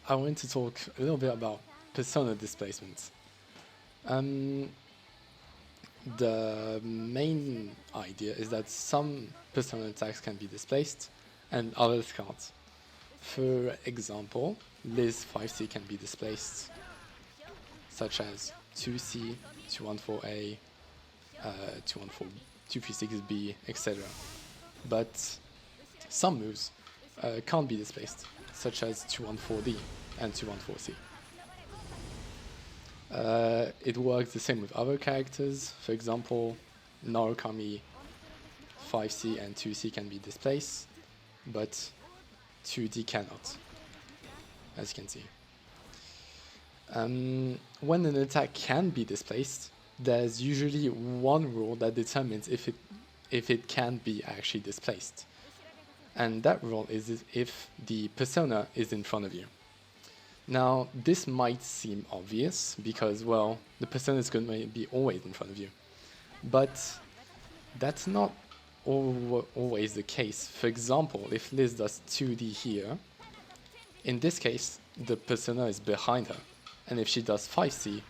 I want to talk a little bit about persona displacement. The main idea is that some persona attacks can be displaced and others can't. For example, Liz 5C can be displaced, such as 2C, 214A, 236B, etc. But some moves can't be displaced, such as 214D and 214C. It works the same with other characters. For example, Narukami 5C and 2C can be displaced, but 2D cannot, as you can see. When an attack can be displaced, there's usually one rule that determines if it can be actually displaced. And that rule is if the persona is in front of you. Now, this might seem obvious because, well, the persona is going to be always in front of you. But that's not always the case. For example, if Liz does 2D here, in this case, the persona is behind her. And if she does 5C,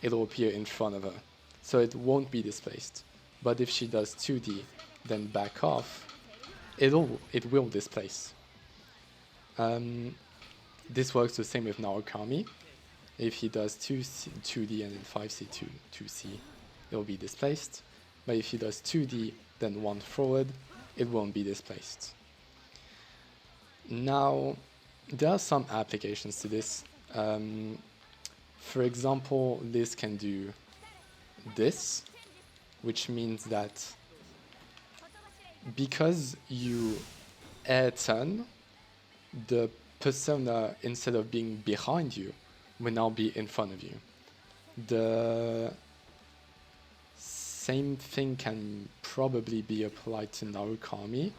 it'll appear in front of her. So it won't be displaced. But if she does 2D, then back off, it will displace. This works the same with Narukami. If he does 2D and then 5C, 2C, it will be displaced. But if he does 2D, then 1 forward, it won't be displaced. Now, there are some applications to this. For example, Liz can do this, which means that because you air turn, the persona, instead of being behind you, will now be in front of you. The same thing can probably be applied to Narukami,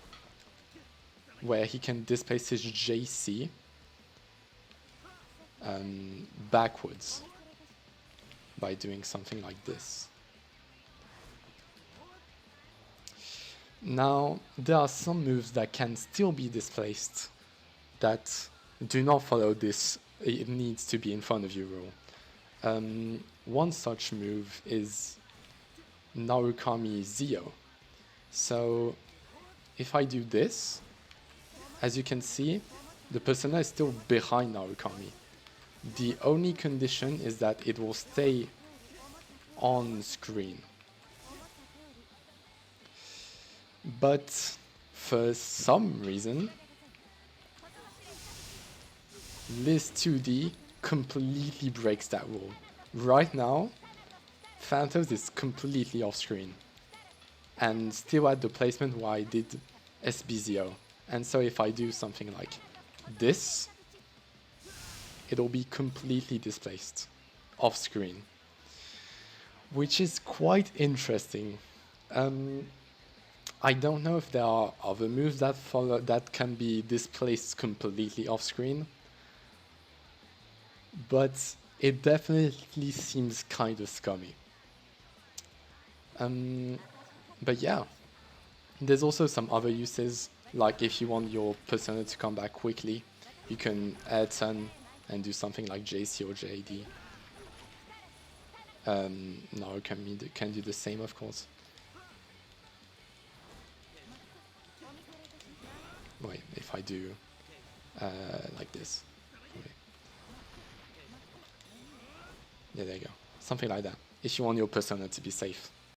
where he can displace his JC backwards by doing something like this. Now, there are some moves that can still be displaced that do not follow this "it needs to be in front of you" rule. One such move is Narukami Zio. So if I do this, as you can see, the persona is still behind Narukami. The only condition is that it will stay on screen. But for some reason, Liz 2D completely breaks that rule. Right now, Phantos is completely off screen and still at the placement where I did SBZO. And so if I do something like this, it'll be completely displaced off screen, which is quite interesting. I don't know if there are other moves that can be displaced completely off screen, but it definitely seems kind of scummy. But yeah, there's also some other uses, like if you want your persona to come back quickly, you can air turn and do something like JC or JD. Narukami can do the same, of course. Wait, if I do like this. Okay. Yeah, there you go. Something like that. If you want your persona to be safe.